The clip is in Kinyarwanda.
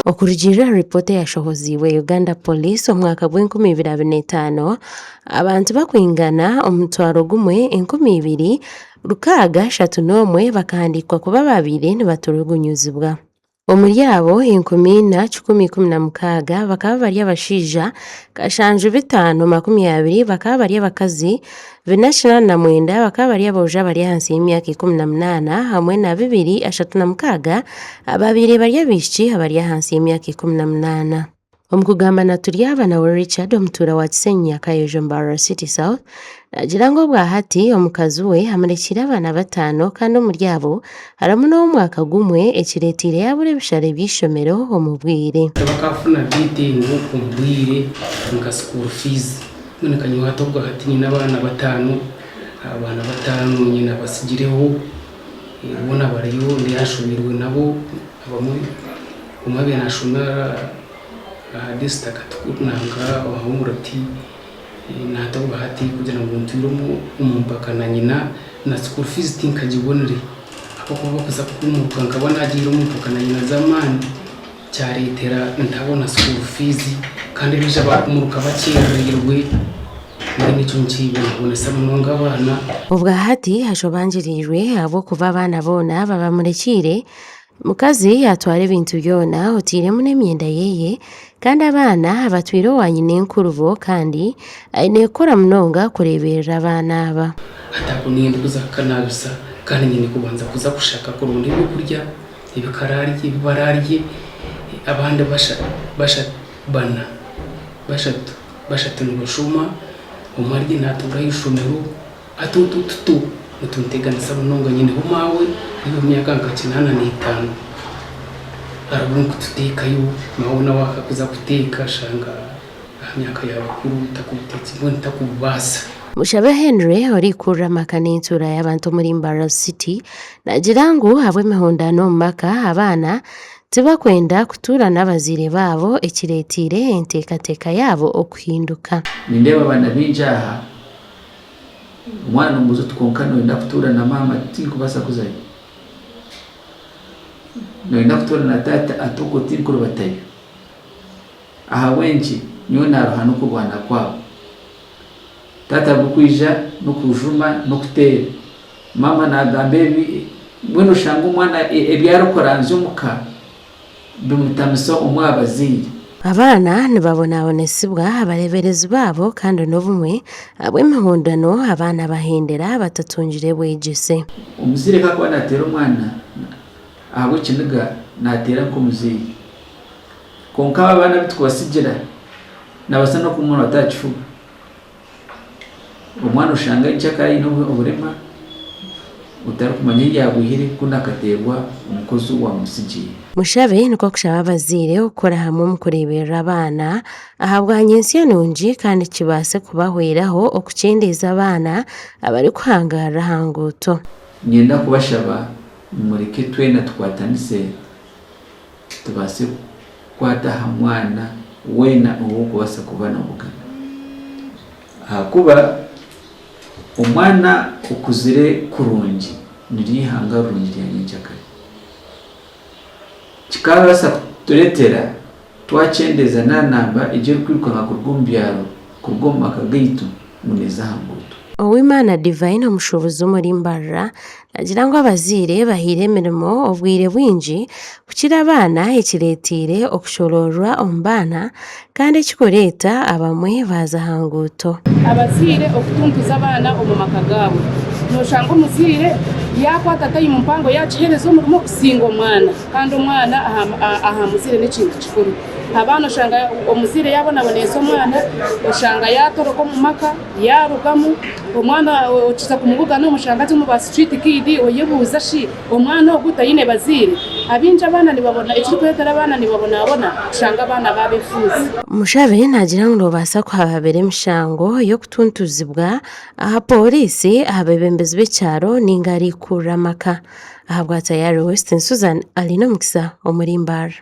Okurugirira ripoti yashohoziibwe Uganda Police omwaka gw'2025 abantu bakwingana 1,261 bakahandikwa kuba babiri nibatulugunyizibwa. Omuri abo 1,416 bakaba bari abashaija, 520 bakaba bari abakazi, 409 bakaba bari aboojo bari ahansi y'emyaka 18 hamwe na 236 ababiri bari abaishiki abari ahansi y'emyaka 18. Omukugambana turi abana wa Richard omutura wa Kisenyi Kayojo Mbarara City South nagira ngo bwahati omukazi we amurekire abana 5 kandi omuri abo haramu n'omwaka gumwe ekiretire yabura ebishare by'ishomero omubwire bakafuna bitingo kumbwire nka school fees none kanyo hato bwahati ni n'abana 5 abana 5 nyina basigireho ubona bariyo ndiyashomirwe nabo abamwe umabe nashomera district tukunanga ahumurati nato bahati kugira ngo nturumo umumpaka na nyina na school fees tinkagibonere aho kuba kuza kumuka nkabona agira umumpaka na nyina zamani cyaretera ntabona school fees kandi bije bakumuruka bakirirwe n'icyo nkibona samunonga abana ubwa hati hashobanjirijwe abo kuva abana bona baba murekire mukazi yatwara ibintu byona utiremo n'emyenda yeye kandi abana abatwire wanyine nkurubo kandi ainekora mnonga kureberera abana aba atakuninde kuzakanabisa kandi nyine kubanza kuza gushaka kurundi byo kurya ibikararye bibararye abandi bana bashatu n'ubushuma umarye natunga yishomero atututu utuntegana samunonga nyine humawe iyo myaka ngakinana n'itanu arabunku tutekayo naona wakakuza kuteka shanga myaka yawe kuru takutetse ngo ntakubasa Mushabe Henry ori kuramaka n'intura y'abantu muri Mbarara City nagira ngo habwe mihondano maka abana tibakwenda kutura n'abazire babo ekiretire entekateka yabo okuhinduka nindeba abana binjaha umwana umuzo twonkano wenda kutura na mama tinkubasa kuzayo wenda kutura na tata atoko tinkuru batayo aha wenji niyo naroha no kurwana kwabo tata bukwija no kujuma no kutera mama nagambe mweno shanga umwana ebyaro koranze umuka bimutamiso umwabazire abana nibabonabonesibwa abareberezi babo kandi n'obumwe abw'emihondano abana bahendera batatungire bwegese umuzire kako natera umwana abo kiniga natera ko muzire konka abana bitwasigira nabasa no kumuntu atacu umwana ushanga icyakayi no uburema utari kumanya yabuhire kunakaterwa umukozi wa musigiye Mushabe niko kushaba abazire ukora hamwe mu kureberera abana ahabwa nyensiyo nungi kandi kibase kubahweraho okucendeza abana abari kuhangara hanguto nyenda kubashaba mureke twena tukwatanise tubase kwata hamwana wena uwo kubasa kubana bugana hakuba umwana ukuzire kurungi nirihanga rungi yanyicyakare kikabasa turetera twacendeza nanamba ije kwirukana kurwumbyaro kurwomaka gaitu muneza hanguto Uwimana Divine omushobozi muri Mbarara nagira ngo abazire bahire mirimo obwire bwinji kukira abana ekiretire okushororwa ombana kandi kikoreta abamwe baza hanguto abazire okutuntuza abana omumaka gabo noshanga umuzire yakwata tayi mumpango yacihereza umurimo kusinga omwana kandi omwana aha muzire n'ikintu kikuru abana shanga omuzire yabona boneza omwana oshanga yatoroka mu maka yarugamu omwana okiza kumubuga no mushanga mu ba street kid oyebuza shi omwana ogutayine bazire abinja abana nibabona ekikuretera abana nibabona shanga abana babefuza Mushabe nagira ngo basa kuhabera emishango yo kutuntuzibwa aha polisi abebembezi b'ekyaro n'ingari kuramaka ahabwa tayari Western Susan Alino Mukisa omuri Mbarara